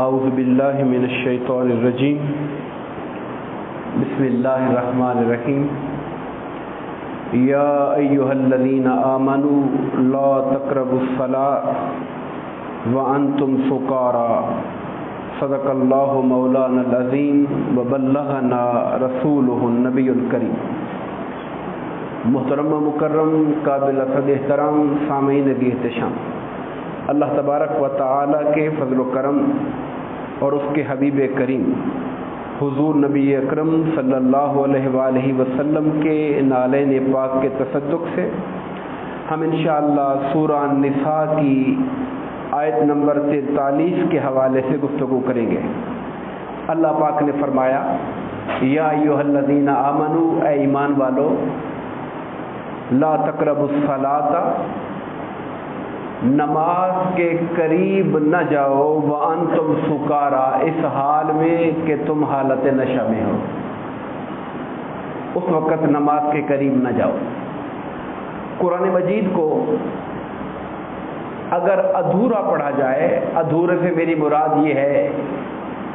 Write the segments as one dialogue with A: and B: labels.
A: اعوذ باللہ من الشیطان الرجیم بسم اللہ الرحمن الرحیم یا ایہا الذین آمنوا لا تقربوا الصلاۃ وانتم سکارى صدق اللہ مولانا العظیم وبلغنا رسولہ النبی الکریم۔ محترم و مکرم قابل قدر احترام سامعین بھی احتشام، اللہ تبارک و تعالی کے فضل و کرم اور اس کے حبیب کریم حضور نبی اکرم صلی اللہ علیہ وآلہ وسلم کے نالین پاک کے تصدق سے ہم انشاءاللہ سورہ النساء کی آیت نمبر 43 کے حوالے سے گفتگو کریں گے۔ اللہ پاک نے فرمایا یا ایھا الذین آمنوا، اے ایمان والو، لا تقربوا الصلاۃ، نماز کے قریب نہ جاؤ، وانتم سکارى، اس حال میں کہ تم حالت نشہ میں ہو، اس وقت نماز کے قریب نہ جاؤ۔ قرآن مجید کو اگر ادھورا پڑھا جائے، ادھورے سے میری مراد یہ ہے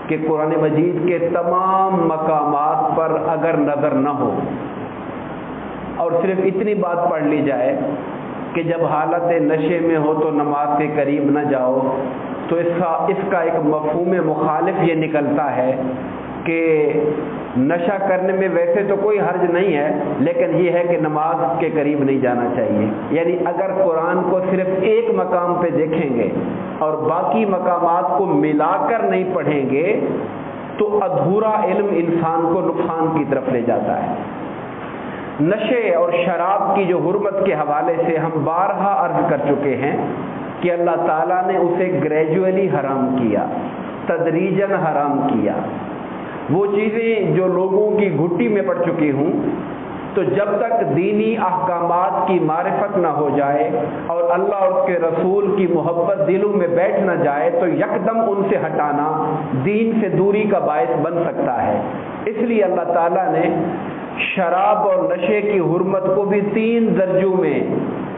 A: کہ قرآن مجید کے تمام مقامات پر اگر نظر نہ ہو اور صرف اتنی بات پڑھ لی جائے کہ جب حالت نشے میں ہو تو نماز کے قریب نہ جاؤ، تو اس کا ایک مفہوم مخالف یہ نکلتا ہے کہ نشہ کرنے میں ویسے تو کوئی حرج نہیں ہے، لیکن یہ ہے کہ نماز کے قریب نہیں جانا چاہیے۔ یعنی اگر قرآن کو صرف ایک مقام پہ دیکھیں گے اور باقی مقامات کو ملا کر نہیں پڑھیں گے تو ادھورا علم انسان کو نقصان کی طرف لے جاتا ہے۔ نشے اور شراب کی جو حرمت کے حوالے سے ہم بارہا عرض کر چکے ہیں کہ اللہ تعالیٰ نے اسے گریجولی حرام کیا، تدریجاً حرام کیا۔ وہ چیزیں جو لوگوں کی گھٹی میں پڑ چکی ہوں، تو جب تک دینی احکامات کی معرفت نہ ہو جائے اور اللہ اور اس کے رسول کی محبت دلوں میں بیٹھ نہ جائے تو یکدم ان سے ہٹانا دین سے دوری کا باعث بن سکتا ہے۔ اس لیے اللہ تعالیٰ نے شراب اور نشے کی حرمت کو بھی 3 درجوں میں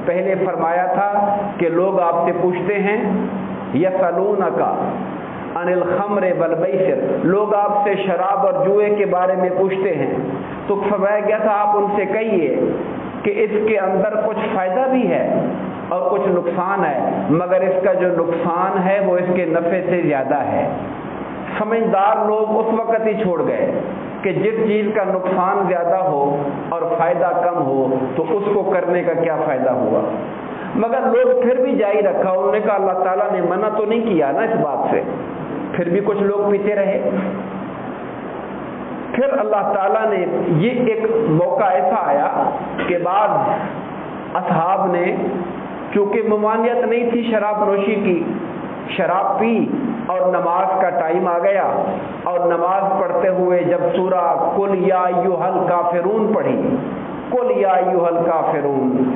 A: پہلے فرمایا تھا کہ لوگ آپ سے پوچھتے ہیں یسألونک عن الخمر والمیسر، لوگ آپ سے شراب اور جوئے کے بارے میں پوچھتے ہیں، تو فرمایا گیا تھا آپ ان سے کہیے کہ اس کے اندر کچھ فائدہ بھی ہے اور کچھ نقصان ہے، مگر اس کا جو نقصان ہے وہ اس کے نفع سے زیادہ ہے۔ سمجھدار لوگ اس وقت ہی چھوڑ گئے کہ جس چیز کا نقصان زیادہ ہو اور فائدہ کم ہو تو اس کو کرنے کا کیا فائدہ ہوا، مگر لوگ پھر بھی جاری رکھا۔ انہوں نے کہا اللہ تعالیٰ نے منع تو نہیں کیا نا اس بات سے، پھر بھی کچھ لوگ پیتے رہے۔ پھر اللہ تعالیٰ نے یہ ایک موقع ایسا آیا کہ بعض اصحاب نے، چونکہ ممانعت نہیں تھی شراب نوشی کی، شراب پی اور نماز کا ٹائم آ گیا، اور نماز پڑھتے ہوئے جب سورہ قل یا ایھا الکافرون پڑھی، قل یا ایھا الکافرون،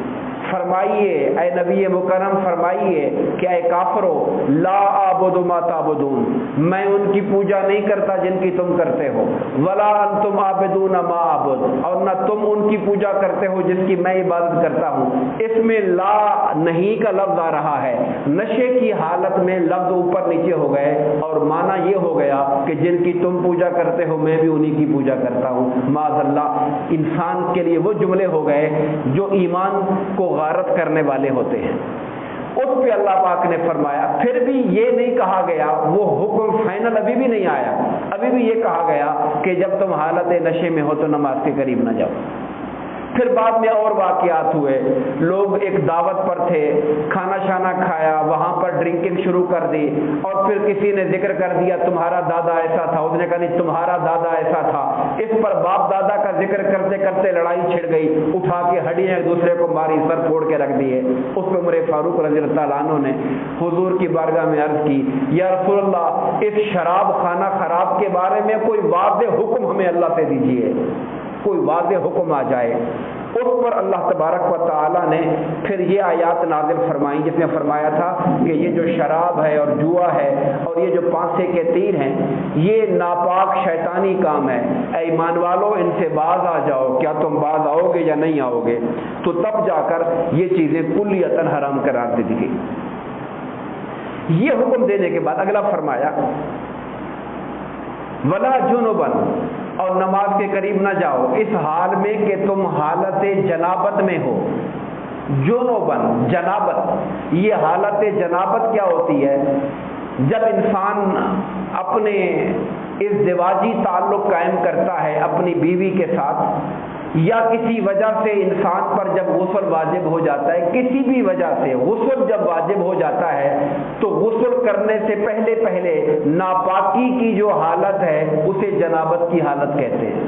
A: فرمائیے اے نبی مکرم، فرمائیے کہ اے کافرو، لا اعبد ما تعبدون، میں ان کی پوجا نہیں کرتا جن کی تم کرتے ہو، ولا انتم عابدون ما اعبد، اور نہ تم ان کی پوجا کرتے ہو جس کی میں عبادت کرتا ہوں۔ اس میں لا نہیں کا لفظ آ رہا ہے، نشے کی حالت میں لفظ اوپر نیچے ہو گئے اور معنی یہ ہو گیا کہ جن کی تم پوجا کرتے ہو میں بھی انہی کی پوجا کرتا ہوں۔ معاذ اللہ، انسان کے لیے وہ جملے ہو گئے جو ایمان کو غارت کرنے والے ہوتے ہیں۔ اس پہ اللہ پاک نے فرمایا، پھر بھی یہ نہیں کہا گیا، وہ حکم فائنل ابھی بھی نہیں آیا، ابھی بھی یہ کہا گیا کہ جب تم حالت نشے میں ہو تو نماز کے قریب نہ جاؤ۔ پھر بعد میں اور واقعات ہوئے، لوگ ایک دعوت پر تھے، کھانا شانا کھایا، وہاں پر ڈرنکنگ شروع کر دی، اور پھر کسی نے ذکر کر دیا تمہارا دادا ایسا تھا، اس نے کہا نہیں تمہارا دادا ایسا تھا۔ اس پر باپ دادا کا ذکر کرتے کرتے لڑائی چھڑ گئی، اٹھا کے ہڈیاں ایک دوسرے کو ماری، سر پھوڑ کے رکھ دیے۔ اس پہ عمر فاروق رضی اللہ تعالیٰ عنہ نے حضور کی بارگاہ میں عرض کی، یا رسول اللہ، اس شراب خانہ خراب کے بارے میں کوئی واضح حکم ہمیں اللہ سے دیجیے، کوئی واضح حکم آ جائے۔ اس پر اللہ تبارک و تعالیٰ نے پھر یہ آیات نازل فرمائیں جس میں فرمایا تھا کہ یہ جو شراب ہے اور جوا ہے اور یہ جو پانسے کے تیر ہیں یہ ناپاک شیطانی کام ہے، اے ایمان والو ان سے باز آ جاؤ، کیا تم باز آؤ گے یا نہیں آؤ گے؟ تو تب جا کر یہ چیزیں کلیتاً حرام قرار دی گئی۔ یہ حکم دینے کے بعد اگلا فرمایا ولا جنبن، اور نماز کے قریب نہ جاؤ اس حال میں کہ تم حالت جنابت میں ہو۔ جنوبن، جنابت، یہ حالت جنابت کیا ہوتی ہے؟ جب انسان اپنے ازدواجی تعلق قائم کرتا ہے اپنی بیوی کے ساتھ، یا کسی وجہ سے انسان پر جب غسل واجب ہو جاتا ہے، کسی بھی وجہ سے غسل جب واجب ہو جاتا ہے تو غسل کرنے سے پہلے پہلے ناپاکی کی جو حالت ہے اسے جنابت کی حالت کہتے ہیں۔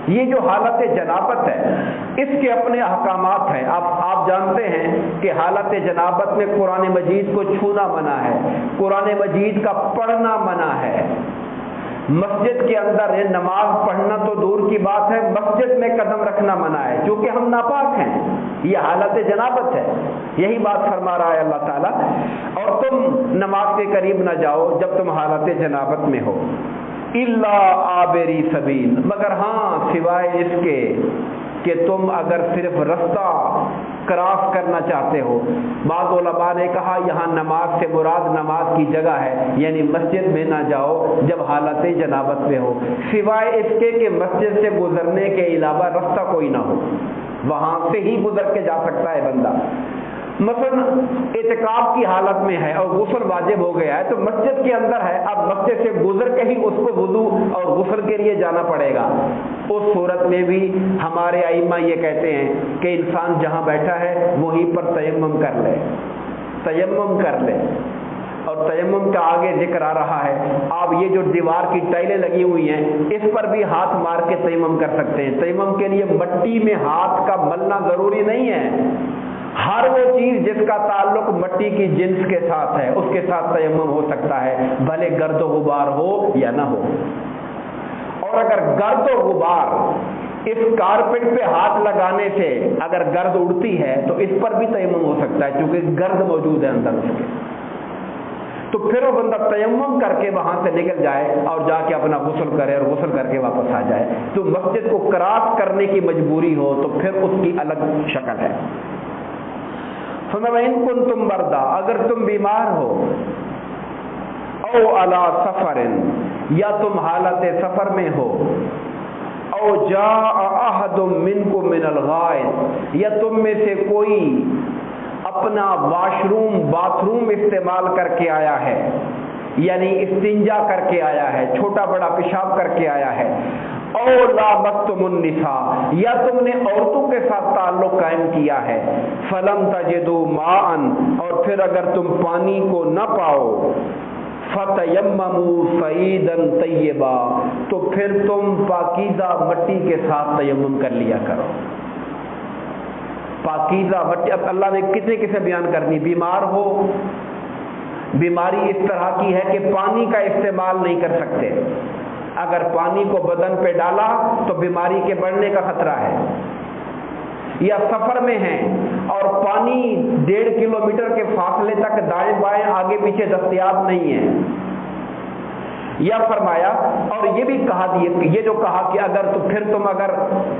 A: یہ جو حالت جنابت ہے اس کے اپنے احکامات ہیں۔ آپ جانتے ہیں کہ حالت جنابت میں قرآن مجید کو چھونا منع ہے، قرآن مجید کا پڑھنا منع ہے، مسجد کے اندر نماز پڑھنا تو دور کی بات ہے، مسجد میں قدم رکھنا منع ہے کیونکہ ہم ناپاک ہیں۔ یہ حالت جنابت ہے، یہی بات فرما رہا ہے اللہ تعالیٰ۔ اور تم نماز کے قریب نہ جاؤ جب تم حالت جنابت میں ہو، الا عابری سبیل، مگر ہاں سوائے اس کے کہ تم اگر صرف رستہ کراس کرنا چاہتے ہو۔ بعض علماء نے کہا یہاں نماز سے مراد نماز کی جگہ ہے، یعنی مسجد میں نہ جاؤ جب حالت جنابت میں ہو، سوائے اس کے کہ مسجد سے گزرنے کے علاوہ رستہ کوئی نہ ہو، وہاں سے ہی گزر کے جا سکتا ہے بندہ۔ مثلا اعتکاف کی حالت میں ہے اور غسل واجب ہو گیا ہے تو مسجد کے اندر ہے، اب مسجد سے گزر کے ہی اس کو وضو اور غسل کے لیے جانا پڑے گا۔ اس صورت میں بھی ہمارے ائمہ یہ کہتے ہیں کہ انسان جہاں بیٹھا ہے وہیں پر تیمم کر لے، تیمم کر لے۔ اور تیمم کا آگے ذکر آ رہا ہے، آپ یہ جو دیوار کی ٹائلیں لگی ہوئی ہیں اس پر بھی ہاتھ مار کے تیمم کر سکتے ہیں۔ تیمم کے لیے مٹی میں ہاتھ کا ملنا ضروری نہیں ہے، ہر وہ چیز جس کا تعلق مٹی کی جنس کے ساتھ ہے اس کے ساتھ تیمم ہو سکتا ہے، بھلے گرد و غبار ہو یا نہ ہو۔ اور اگر گرد و غبار اس کارپیٹ پہ ہاتھ لگانے سے اگر گرد اڑتی ہے تو اس پر بھی تیمم ہو سکتا ہے کیونکہ گرد موجود ہے اندر اس کے، تو پھر وہ بندہ تیمم کر کے وہاں سے نکل جائے اور جا کے اپنا غسل کرے اور غسل کر کے واپس آ جائے۔ تو مسجد کو کراس کرنے کی مجبوری ہو تو پھر اس کی الگ شکل ہے۔ فَإِن كُنتُم مَّرْضَىٰ، اگر تم بیمار ہو، او علی سفر، یا تم حالت سفر میں ہو، او جاء احد منکم من الغائط، یا تم میں سے کوئی اپنا واش روم باتھ روم استعمال کر کے آیا ہے، یعنی استنجا کر کے آیا ہے، چھوٹا بڑا پیشاب کر کے آیا ہے، او لامستم النساء، یا تم نے عورتوں کے ساتھ تعلق قائم کیا ہے، فلم تجدوا ماء، اور پھر اگر تم پانی کو نہ پاؤ، فتیمموا صعیدا طیبا، تو پھر تم پاکیزہ مٹی کے ساتھ تیمم کر لیا کرو۔ پاکیزہ مٹی، اب اللہ نے کتنے کسے بیان کرنی، بیمار ہو، بیماری اس طرح کی ہے کہ پانی کا استعمال نہیں کر سکتے، اگر پانی کو بدن پہ ڈالا تو بیماری کے بڑھنے کا خطرہ ہے، یا سفر میں ہیں اور پانی 1.5 کلومیٹر کے فاصلے تک دائیں بائیں آگے پیچھے دستیاب نہیں ہے، یا فرمایا اور یہ بھی کہا یہ جو کہا کہ اگر تو پھر تم اگر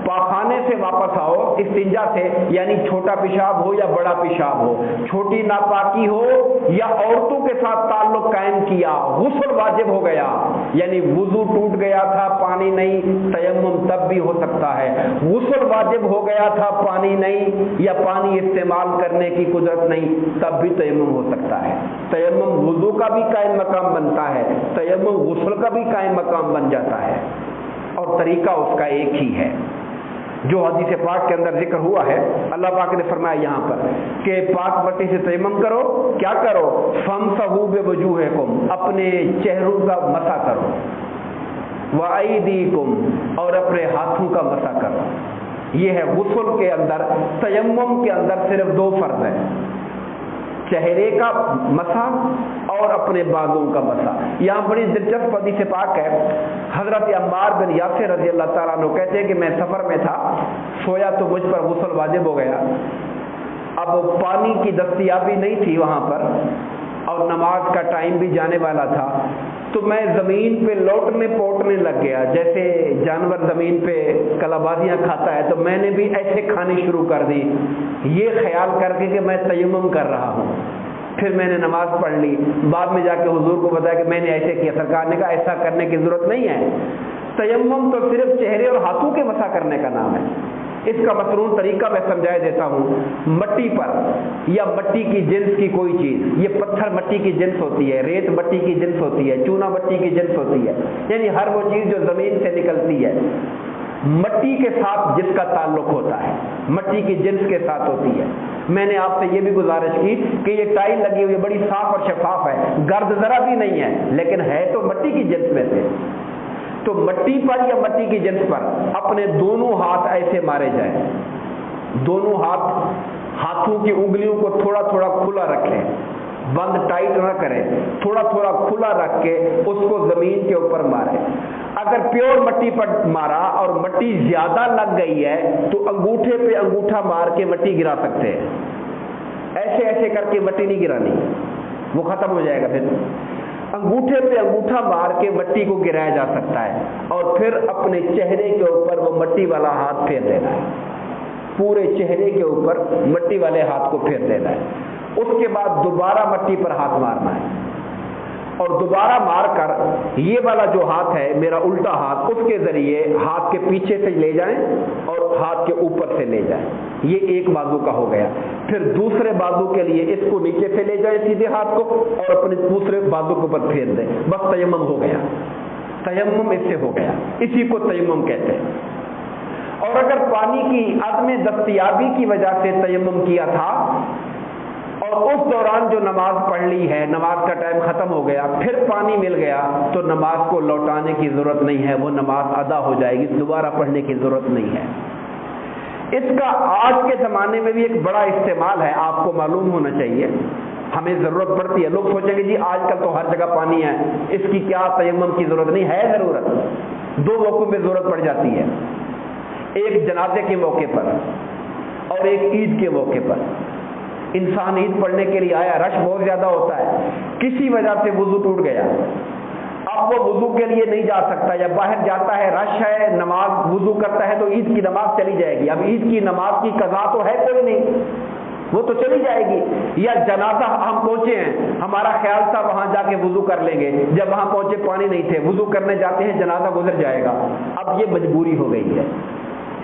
A: پاخانے سے واپس آؤ استنجا سے، یعنی چھوٹا پیشاب ہو یا بڑا پیشاب ہو، چھوٹی ناپاکی ہو یا عورتوں کے ساتھ تعلق قائم کیا، غسل واجب ہو گیا، یعنی وضو ٹوٹ گیا تھا پانی نہیں، تیمم تب بھی ہو سکتا ہے، غسل واجب ہو گیا تھا پانی نہیں یا پانی استعمال کرنے کی قدرت نہیں تب بھی تیمم ہو سکتا ہے۔ تیمم وضو کا بھی قائم مقام بنتا ہے، تیمم غسل کا بھی قائم مقام بن جاتا ہے، اور طریقہ اس کا ایک ہی ہے جو حدیث پاک کے اندر ذکر ہوا ہے۔ اللہ پاک نے فرمایا یہاں پر کہ پاک مٹی سے تیمم کرو، کیا کرو، فامسحوا بوجوہکم، اپنے چہروں کا مسح کرو، وایدیکم، اور اپنے ہاتھوں کا مسح کرو۔ یہ ہے غسل کے اندر، تیمم کے اندر صرف 2 فرض ہیں، چہرے کا مسح اور اپنے بازوں کا مسح۔ یہاں بڑی دلچسپ حدیث پاک ہے، حضرت عمار بن یاسر رضی اللہ تعالیٰ عنہ کہتے ہیں کہ میں سفر میں تھا، سویا تو مجھ پر غسل واجب ہو گیا، اب پانی کی دستیابی نہیں تھی وہاں پر اور نماز کا ٹائم بھی جانے والا تھا، تو میں زمین پہ لوٹنے پوٹنے لگ گیا، جیسے جانور زمین پہ کلابازیاں کھاتا ہے تو میں نے بھی ایسے کھانی شروع کر دی، یہ خیال کر کے کہ میں تیمم کر رہا ہوں۔ پھر میں نے نماز پڑھ لی، بعد میں جا کے حضور کو بتایا کہ میں نے ایسے کیا، سرکار نے کہا ایسا کرنے کی ضرورت نہیں ہے، تیمم تو صرف چہرے اور ہاتھوں کے مسح کرنے کا نام ہے۔ اس کا مصنون طریقہ میں سمجھائے دیتا ہوں۔ مٹی پر یا مٹی کی جنس کی کوئی چیز، یہ پتھر مٹی کی جنس ہوتی ہے، ریت مٹی کی جنس ہوتی ہے، چونا مٹی کی جنس ہوتی ہے، یعنی ہر وہ چیز جو زمین سے نکلتی ہے مٹی کے ساتھ جس کا تعلق ہوتا ہے، مٹی کی جنس کے ساتھ ہوتی ہے۔ میں نے آپ سے یہ بھی گزارش کی کہ یہ ٹائل لگی ہوئی بڑی صاف اور شفاف ہے، گرد ذرا بھی نہیں ہے، لیکن ہے تو مٹی کی جنس میں سے۔ تو مٹی پر یا مٹی کی جنس پر اپنے دونوں ہاتھ ایسے مارے جائیں، دونوں ہاتھوں کی انگلیوں کو تھوڑا تھوڑا کھلا رکھیں، بند ٹائٹ نہ کریں، تھوڑا تھوڑا کھلا رکھ کے اس کو زمین کے اوپر ماریں۔ اگر پیور مٹی پر مارا اور مٹی زیادہ لگ گئی ہے تو انگوٹھے پہ انگوٹھا مار کے مٹی گرا سکتے ہیں، ایسے ایسے کر کے مٹی نہیں گرانی، وہ ختم ہو جائے گا۔ پھر انگوٹھے پہ انگوٹھا مار کے مٹی کو گرایا جا سکتا ہے، اور پھر اپنے چہرے کے اوپر وہ مٹی والا ہاتھ پھیر دینا ہے، پورے چہرے کے اوپر مٹی والے ہاتھ کو پھیر دینا ہے۔ اس کے بعد دوبارہ مٹی پر ہاتھ مارنا ہے، اور دوبارہ مار کر یہ والا جو ہاتھ ہے میرا الٹا ہاتھ، اس کے ذریعے ہاتھ کے پیچھے سے لے جائیں اور ہاتھ کے اوپر سے لے جائیں۔ یہ ایک بازو کا ہو گیا۔ پھر دوسرے بازو کے لیے اس کو نیچے سے لے جائیں سیدھے ہاتھ کو، اور اپنے دوسرے بازو کے اوپر پھیر دیں، بس تیمم ہو گیا۔ تیمم اس سے ہو گیا، اسی کو تیمم کہتے ہیں۔ اور اگر پانی کی عدم دستیابی کی وجہ سے تیمم کیا تھا اور اس دوران جو نماز پڑھ لی ہے، نماز کا ٹائم ختم ہو گیا، پھر پانی مل گیا، تو نماز کو لوٹانے کی ضرورت نہیں ہے، وہ نماز ادا ہو جائے گی، دوبارہ پڑھنے کی ضرورت نہیں ہے۔ اس کا آج کے زمانے میں بھی ایک بڑا استعمال ہے، آپ کو معلوم ہونا چاہیے، ہمیں ضرورت پڑتی ہے۔ لوگ سوچیں گے جی آج کل تو ہر جگہ پانی ہے، اس کی کیا تیمم کی ضرورت نہیں ہے؟ ضرورت، دو موقعوں میں ضرورت پڑ جاتی ہے، ایک جنازے کے موقع پر اور ایک عید کے موقع پر۔ انسان عید پڑھنے کے لیے آیا، رش بہت زیادہ ہوتا ہے، کسی وجہ سے وضو ٹوٹ گیا، اب وہ وضو کے لیے نہیں جا سکتا، یا باہر جاتا ہے، رش ہے، نماز وضو کرتا ہے تو عید کی نماز چلی جائے گی۔ اب عید کی نماز کی قضا تو ہے کوئی نہیں، وہ تو چلی جائے گی۔ یا جنازہ ہم پہنچے ہیں، ہمارا خیال تھا وہاں جا کے وضو کر لیں گے، جب وہاں پہنچے پانی نہیں تھے، وضو کرنے جاتے ہیں، جنازہ گزر جائے گا۔ اب یہ مجبوری ہو گئی ہے۔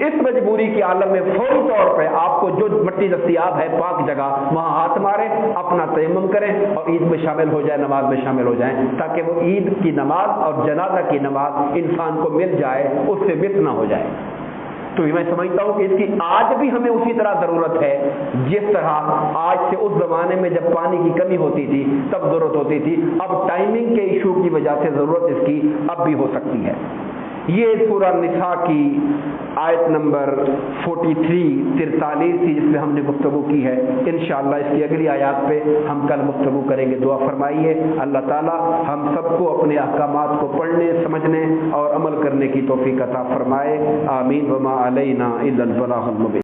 A: اس مجبوری کے عالم میں فوری طور پہ آپ کو جو مٹی دستیاب ہے، پاک جگہ، وہاں ہاتھ ماریں، اپنا تیمم کریں اور عید میں شامل ہو جائیں، نماز میں شامل ہو جائیں، تاکہ وہ عید کی نماز اور جنازہ کی نماز انسان کو مل جائے، اس سے مس نہ ہو جائے۔ تو میں سمجھتا ہوں کہ اس کی آج بھی ہمیں اسی طرح ضرورت ہے جس طرح آج سے اس زمانے میں جب پانی کی کمی ہوتی تھی تب ضرورت ہوتی تھی۔ اب ٹائمنگ کے ایشو کی وجہ سے ضرورت اس کی اب بھی ہو سکتی ہے۔ یہ سورہ نساء کی آیت نمبر 43 تھی جس پہ ہم نے گفتگو کی ہے۔ انشاءاللہ اس کی اگلی آیات پہ ہم کل گفتگو کریں گے۔ دعا فرمائیے اللہ تعالی ہم سب کو اپنے احکامات کو پڑھنے، سمجھنے اور عمل کرنے کی توفیق عطا فرمائے۔ آمین۔ وما علینا الا البلاغ المبین۔